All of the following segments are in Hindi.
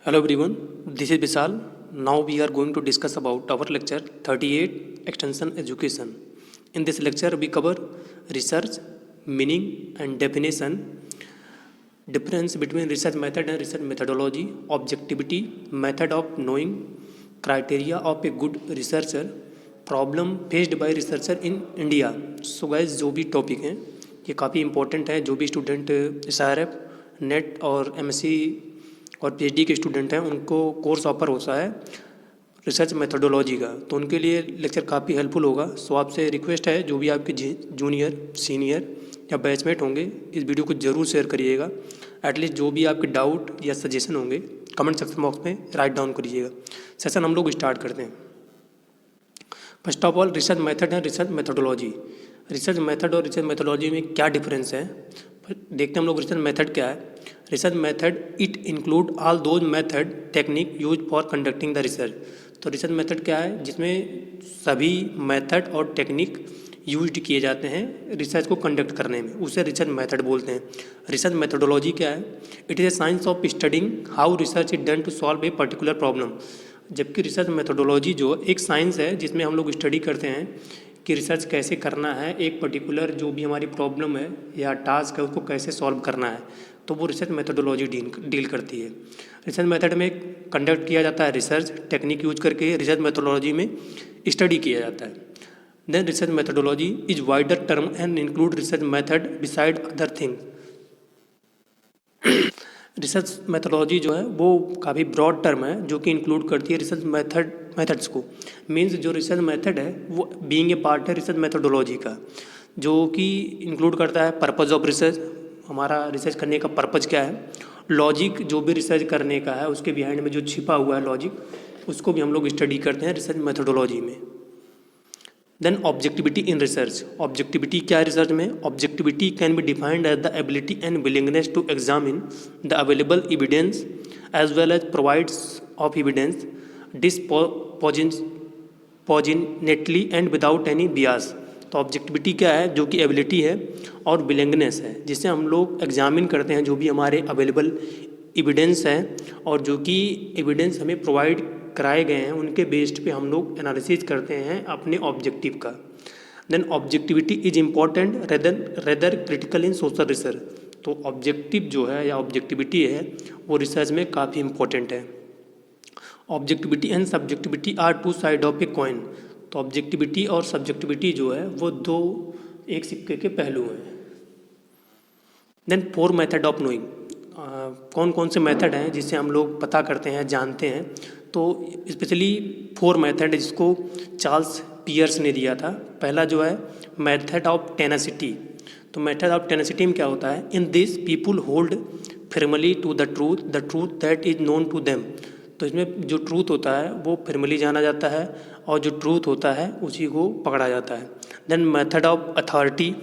Hello everyone, this is Vishal. Now we are going to discuss about our lecture 38 Extension Education. In this lecture we cover research, meaning and definition, difference between research method and research methodology, objectivity, method of knowing, criteria of a good researcher, problem faced by researcher in India. So guys जो भी टॉपिक हैं ये काफ़ी इंपॉर्टेंट है. जो भी स्टूडेंट SRF, नेट और MSc और PhD के स्टूडेंट हैं उनको कोर्स ऑफर होता है रिसर्च मेथोडोलॉजी का, तो उनके लिए लेक्चर काफ़ी हेल्पफुल होगा. सो आपसे रिक्वेस्ट है जो भी आपके जूनियर, सीनियर या बैचमेट होंगे इस वीडियो को ज़रूर शेयर करिएगा. एटलीस्ट जो भी आपके डाउट या सजेशन होंगे कमेंट सेक्शन बॉक्स में राइट डाउन करिएगा. सेशन हम लोग स्टार्ट करते हैं. First of all research method है रिसर्च मेथोडोलॉजी. रिसर्च मेथड और रिसर्च मेथोडोलॉजी में क्या डिफरेंस है देखते हैं हम लोग. रिसर्च मेथड क्या है? Research method it include all those method technique use for conducting the research. तो रिसर्च मेथड क्या है? जिसमें सभी मेथड और टेक्निक यूज किए जाते हैं रिसर्च को कंडक्ट करने में, उसे रिसर्च मेथड बोलते हैं. रिसर्च मेथोडोलॉजी क्या है? It is a science of studying how research is done to solve a particular problem. जबकि रिसर्च मेथोडोलॉजी जो एक साइंस है जिसमें हम लोग स्टडी करते हैं कि रिसर्च कैसे करना है, एक पर्टिकुलर जो भी हमारी प्रॉब्लम है या टास्क है उसको कैसे सॉल्व करना है, तो वो रिसर्च मेथोडोलॉजी डील करती है. रिसर्च मेथड में कंडक्ट किया जाता है रिसर्च टेक्निक यूज करके, रिसर्च मेथोडोलॉजी में स्टडी किया जाता है. Then research methodology is wider term and include research method beside other thing. Research methodology जो है वो काफ़ी ब्रॉड टर्म है जो कि इंक्लूड करती है रिसर्च मेथड्स को. मीन्स जो रिसर्च मेथड है वो बीइंग ए पार्ट है रिसर्च मेथोडोलॉजी का, जो कि इंक्लूड करता है पर्पज़ ऑफ रिसर्च, हमारा रिसर्च करने का पर्पज़ क्या है, लॉजिक जो भी रिसर्च करने का है उसके बिहाइंड में जो छिपा हुआ है लॉजिक, उसको भी हम लोग स्टडी करते हैं रिसर्च मेथोडोलॉजी में. Then objectivity in research. Objectivity क्या है रिसर्च में? Objectivity can be defined as the ability and willingness to examine the available evidence as well as provides of evidence dispassionately and without any bias. तो ऑब्जेक्टिविटी क्या है? जो कि एबिलिटी है और विलिंगनेस है जिससे हम लोग एग्जामिन करते हैं जो भी हमारे अवेलेबल एविडेंस हैं और जो कि एविडेंस हमें प्रोवाइड कराए गए हैं उनके बेस्ड पे हम लोग एनालिसिस करते हैं अपने ऑब्जेक्टिव का. Then objectivity is important rather critical in social research. तो ऑब्जेक्टिव जो है या ऑब्जेक्टिविटी है वो रिसर्च में काफ़ी इंपॉर्टेंट है. Objectivity and subjectivity are two side of a coin. तो ऑब्जेक्टिविटी और सब्जेक्टिविटी जो है वो दो एक सिक्के के पहलू हैं. Then 4 method of knowing. कौन कौन से मेथड हैं जिससे हम लोग पता करते हैं, जानते हैं? तो स्पेशली 4 मेथड जिसको चार्ल्स पियर्स ने दिया था. पहला जो है मेथड ऑफ टेनेसिटी. तो मेथड ऑफ टेनेसिटी में क्या होता है? In this people hold firmly to the truth that is known to them. तो इसमें जो ट्रूथ होता है वो फर्मली जाना जाता है और जो ट्रूथ होता है उसी को पकड़ा जाता है. Then method of authority.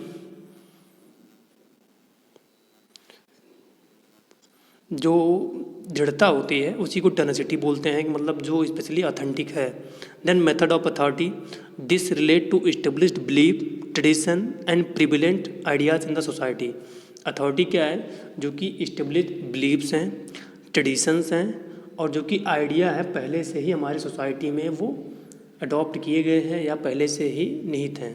जो दृढ़ता होती है उसी को टेनेसिटी बोलते हैं, मतलब जो स्पेशली ऑथेंटिक है. Then method of authority. This relate to established belief, tradition and prevalent ideas in the society. Authority क्या है? जो कि एस्टेब्लिश्ड बिलीव्स हैं, ट्रेडिशंस हैं और जो कि आइडिया है पहले से ही हमारी सोसाइटी में वो अडॉप्ट किए गए हैं या पहले से ही निहित हैं,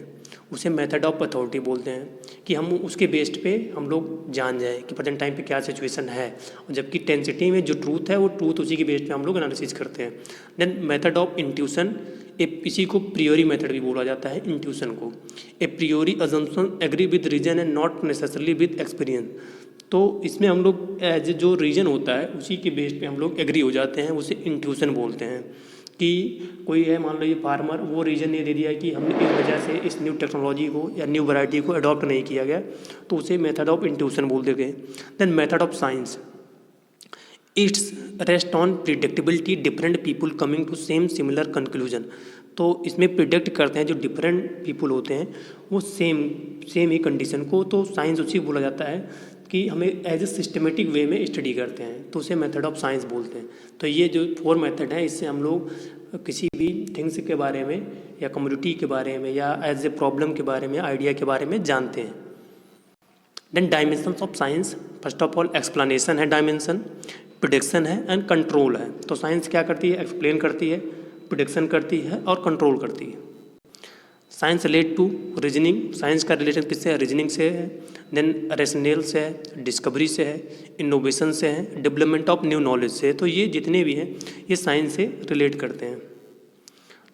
उसे मेथड ऑफ अथॉरिटी बोलते हैं. कि हम उसके बेस्ड पे हम लोग जान जाएं कि प्रेजेंट टाइम पे क्या सिचुएशन है, और जबकि टेंसिटी में जो ट्रूथ है वो ट्रूथ उसी के बेस्ड पे हम लोग एनालिसिस करते हैं. Then method of intuition. इसी को प्रियोरी मेथड भी बोला जाता है. इंट्यूशन को a priori assumption agree with reason and not necessarily with experience. तो इसमें हम लोग एज जो रीजन होता है उसी के बेस पे हम लोग एग्री हो जाते हैं, उसे इंट्यूशन बोलते हैं. कि कोई है, मान लो ये फार्मर, वो रीजन ये दे दिया कि हमने इस वजह से इस न्यू टेक्नोलॉजी को या न्यू वैरायटी को अडॉप्ट नहीं किया गया, तो उसे मेथड ऑफ इंट्यूशन बोलते गए. Then method of science. It's rest on predictability different people coming to same similar conclusion. तो इसमें प्रिडिक्ट करते हैं जो डिफरेंट पीपल होते हैं वो सेम ही कंडीशन को, तो साइंस उसी बोला जाता है कि हमें एज ए सिस्टमेटिक वे में स्टडी करते हैं, तो उसे मेथड ऑफ साइंस बोलते हैं. तो ये जो 4 मेथड है इससे हम लोग किसी भी थिंग्स के बारे में या कम्युनिटी के बारे में या एज ए प्रॉब्लम के बारे में, आइडिया के बारे में जानते हैं. Then dimensions of science. First of all explanation है डायमेंशन. प्रिडिक्शन है एंड कंट्रोल है। तो साइंस क्या करती है? एक्सप्लेन करती है, प्रिडिक्शन करती है और कंट्रोल करती है। Science relate to reasoning, science का रिलेशन किससे है? रीजनिंग से है। देन रेशनल से है, डिस्कवरी से है, इनोवेशन से है, डेवलपमेंट ऑफ न्यू नॉलेज से है। तो ये जितने भी हैं ये साइंस से रिलेट करते हैं।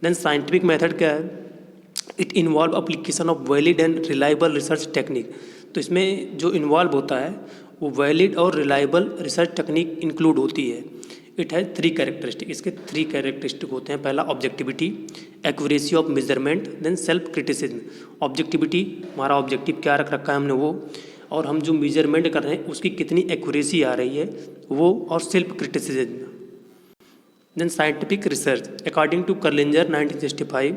देन साइंटिफिक मेथड क्या है? It involve application of valid and reliable research technique. तो इसमें जो इन्वॉल्व होता है वो वैलिड और रिलायबल रिसर्च टेक्निक इंक्लूड होती है। इट हैज़ 3 कैरेक्टरिस्टिक, इसके 3 कैरेक्टरिस्टिक होते हैं। पहला objectivity, accuracy of measurement, then self criticism. Objectivity, हमारा ऑब्जेक्टिव क्या रख रखा है हमने वो, और हम जो मेजरमेंट कर रहे हैं उसकी कितनी एक्यूरेसी आ रही है वो, और self criticism. Then scientific research, according to Kerlinger 1965,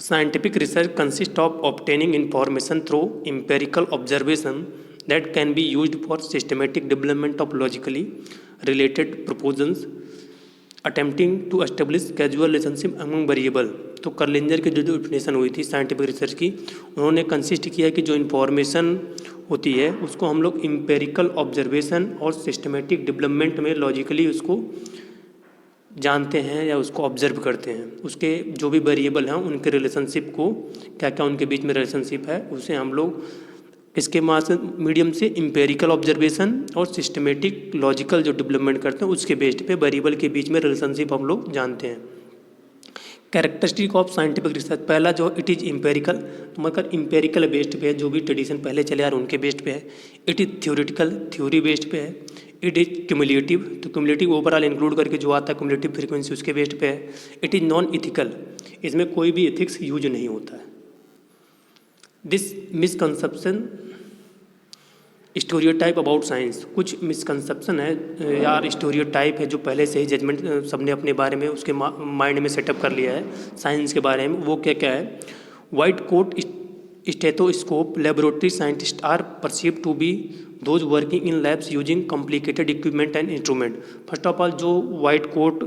scientific research consists of obtaining information through empirical observation that can be used for systematic development of logically related propositions, attempting to establish causal relationship among variable। तो कर्लिंजर की जो डेफिनेशन हुई थी साइंटिफिक रिसर्च की, उन्होंने कंसिस्ट किया कि जो इन्फॉर्मेशन होती है उसको हम लोग एम्पेरिकल ऑब्जर्वेशन और सिस्टमेटिक डेवलपमेंट में लॉजिकली उसको जानते हैं या उसको ऑब्जर्व करते हैं। उसके जो भी वेरिएबल हैं उनके रिलेशनशिप को, क्या क्या उनके बीच में रिलेशनशिप है, उसे हम लोग इसके मीडियम से एम्पेरिकल ऑब्जर्वेशन और सिस्टमेटिक लॉजिकल जो डेवलपमेंट करते हैं उसके बेस्ड पे वेरिएबल के बीच में रिलेशनशिप हम लोग जानते हैं। कैरेक्टरिस्टिक ऑफ साइंटिफिक रिसर्च, पहला जो इट इज़ एम्पेरिकल, तो मतलब एम्पेरिकल बेस्ड पे है, जो भी ट्रेडिशन पहले चले आ रहे उनके बेस्ड पे है। It is theoretical, theory based पे है। इट इज़ क्यूमुलेटिव, तो क्यूमुलेटिव ओवरऑल इंक्लूड करके जो आता है क्यूमुलेटिव फ्रीक्वेंसी उसके बेस्ड पे है। इट इज़ नॉन इथिकल, इसमें कोई भी एथिक्स यूज नहीं होता है। दिस मिसकंसेप्शन स्टोरियोटाइप अबाउट साइंस, कुछ मिसकंसेप्शन है यार, स्टोरियोटाइप है जो पहले से ही जजमेंट सबने अपने बारे में उसके माइंड में सेटअप कर लिया है साइंस के बारे में। वो क्या क्या है? White coat stethoscope laboratory scientist are perceive to be those working in labs using complicated equipment and instrument. First of all जो वाइट कोट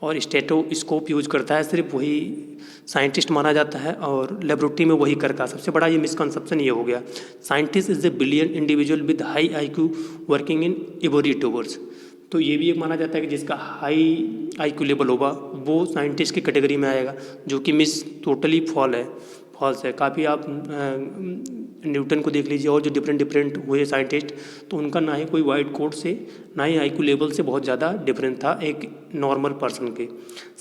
और स्टेथोस्कोप यूज करता है सिर्फ वही साइंटिस्ट माना जाता है और लेबोरेटरी में वही करता है। सबसे बड़ा ये मिसकंसेप्शन ये हो गया। Scientist is a brilliant individual with high IQ working in ivory towers. तो ये भी एक माना जाता है कि जिसका हाई IQ लेवल होगा वो साइंटिस्ट की कैटेगरी में आएगा, जो कि टोटली फॉल्स है। काफ़ी आप न्यूटन को देख लीजिए और जो डिफरेंट हुए साइंटिस्ट, तो उनका ना ही कोई वाइट कोट से ना ही IQ लेवल से बहुत ज़्यादा डिफरेंट था एक नॉर्मल पर्सन के।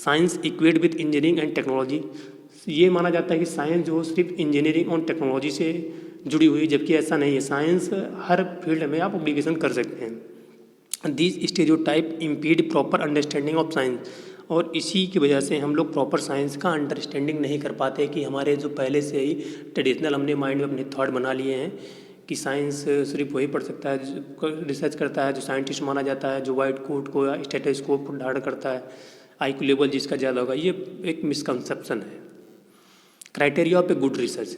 Science equate with engineering and technology, ये माना जाता है कि साइंस जो सिर्फ इंजीनियरिंग और टेक्नोलॉजी से जुड़ी हुई, जबकि ऐसा नहीं है। साइंस हर फील्ड में आप एप्लीकेशन कर सकते हैं। This stereotype impede proper understanding of science, और इसी की वजह से हम लोग प्रॉपर साइंस का अंडरस्टैंडिंग नहीं कर पाते कि हमारे जो पहले से ही ट्रेडिशनल हमने माइंड में अपने थॉट बना लिए हैं कि साइंस सिर्फ वही पढ़ सकता है, रिसर्च करता है जो साइंटिस्ट माना जाता है, जो वाइट कोट को या स्टेथोस्कोप को धारण करता है, IQ लेवल जिसका ज़्यादा होगा। ये एक मिसकंसेप्शन है। Criteria of a good research,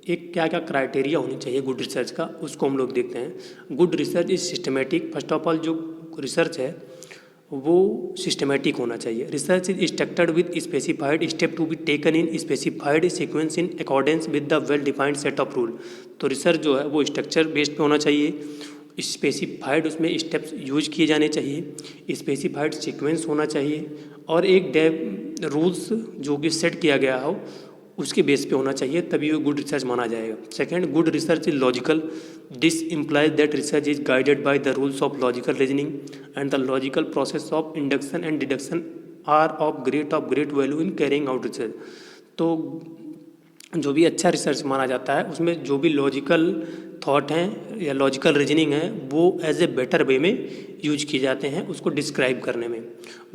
एक क्या क्या क्राइटेरिया होनी चाहिए गुड रिसर्च का, उसको हम लोग देखते हैं। Good research is systematic. First of all जो रिसर्च है वो सिस्टमेटिक होना चाहिए। Research is structured with specified step to be taken in specified sequence in accordance with the well defined set of rule. तो रिसर्च जो है वो स्ट्रक्चर बेस्ड पे होना चाहिए, स्पेसिफाइड उसमें स्टेप्स यूज किए जाने चाहिए, स्पेसिफाइड सीक्वेंस होना चाहिए, और एक रूल्स जो कि सेट किया गया हो उसके बेस पे होना चाहिए, तभी वो गुड रिसर्च माना जाएगा। सेकंड, good research is logical. This implies that research is guided by the rules of logical reasoning and the logical process of induction and deduction are of great value in carrying out research. तो जो भी अच्छा रिसर्च माना जाता है उसमें जो भी लॉजिकल थॉट हैं या लॉजिकल रीजनिंग है वो एज ए बेटर वे में यूज किए जाते हैं उसको डिस्क्राइब करने में।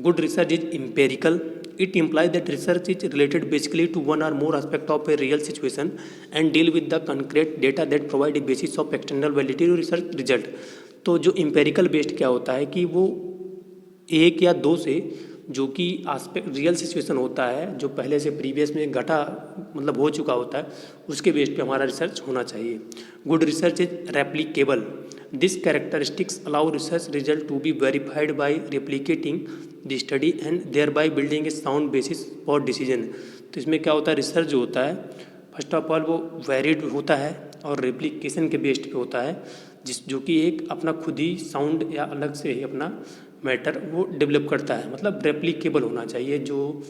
Good research is empirical. It implies that research is related basically to one or more aspect of a real situation and deal with the concrete data that provide a basis of external validity to research result। तो जो empirical based क्या होता है कि वो एक या दो से जो कि आस्पेक्ट रियल सिचुएशन होता है जो पहले से प्रीवियस में घटा मतलब हो चुका होता है उसके बेस पे हमारा रिसर्च होना चाहिए। Good research is replicable. This characteristics allow research result to be verified by replicating the study and thereby building a sound basis for decision. तो इसमें क्या होता है, रिसर्च जो होता है फर्स्ट ऑफ ऑल वो वेरिड होता है और रेप्लिकेशन के बेस्ड पे होता है। जो कि एक अपना खुद ही साउंड या अलग से ही अपना मैटर वो डेवलप करता है, मतलब रेप्लिकेबल होना चाहिए, जो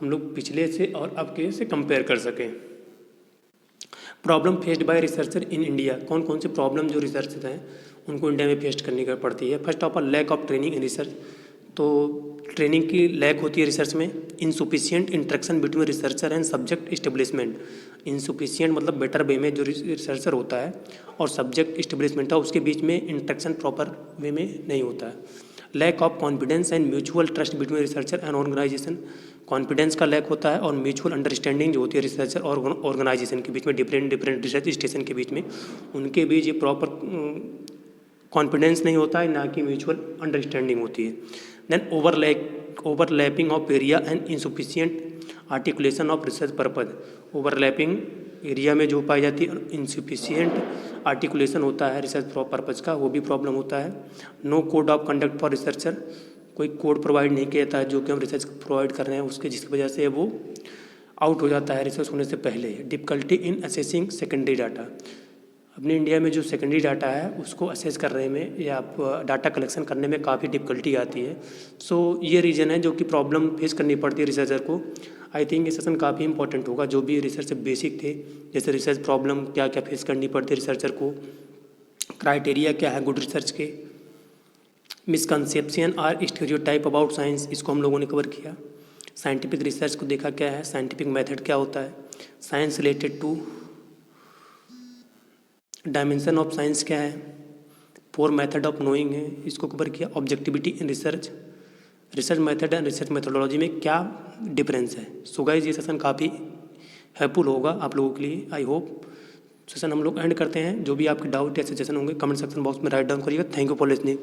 हम लोग पिछले से और अब के से कंपेयर कर सकें। Problem faced by researcher in India, कौन कौन से प्रॉब्लम जो रिसर्चर हैं उनको इंडिया में फेस करनी पड़ती है। First of all lack of training in research, तो ट्रेनिंग की लैक होती है रिसर्च में। Insufficient interaction between researcher and subject establishment, insufficient मतलब बेटर वे में जो रिसर्चर होता है और सब्जेक्ट इस्टेब्लिशमेंट है उसके बीच में इंटरेक्शन प्रॉपर वे में नहीं होता है। Lack of confidence and mutual trust between researcher and organization, confidence का लैक होता है और म्यूचुअल अंडरस्टैंडिंग जो होती है रिसर्चर और ऑर्गेनाइजेशन के बीच में, डिफरेंट रिसर्च स्टेशन के बीच में, उनके बीच ये प्रॉपर कॉन्फिडेंस नहीं होता है, ना कि म्यूचुअल अंडरस्टैंडिंग होती है। Then overlapping of area and insufficient articulation of research purpose, overlapping area में जो पाई जाती है, इंसुफिशियंट आर्टिकुलेशन होता है रिसर्च पर्पज का, वो भी प्रॉब्लम होता है। No code of conduct for researcher, कोई कोड प्रोवाइड नहीं किया जाता है जो कि हम रिसर्च प्रोवाइड कर रहे हैं उसके, जिसकी वजह से वो आउट हो जाता है रिसर्च होने से पहले। Difficulty in assessing secondary data, अपने इंडिया में जो सेकेंडरी डाटा है उसको असेस करने में या डाटा कलेक्शन करने में काफ़ी डिफिकल्टी आती है। सो ये रीज़न है जो कि प्रॉब्लम फेस करनी पड़ती है रिसर्चर को। आई थिंक ये सेशन काफ़ी इंपॉर्टेंट होगा, जो भी रिसर्च बेसिक थे, जैसे रिसर्च प्रॉब्लम क्या क्या फेस करनी पड़ती है रिसर्चर को, क्राइटेरिया क्या है गुड रिसर्च के, मिसकंसेप्शन और स्टीरियोटाइप अबाउट साइंस, इसको हम लोगों ने कवर किया। साइंटिफिक रिसर्च को देखा क्या है, साइंटिफिक मेथड क्या होता है, science related to dimension of science क्या है, फोर मेथड ऑफ नोइंग है, इसको कवर किया। Objectivity in research, research method and research methodology में क्या डिफरेंस है। सो गाइस ये सेशन काफ़ी हेल्पफुल होगा आप लोगों के लिए। आई होप सेशन हम लोग एंड करते हैं। जो भी आपके डाउट या सजेशन होंगे कमेंट सेक्शन बॉक्स में राइट डाउन करिएगा। Thank you for listening.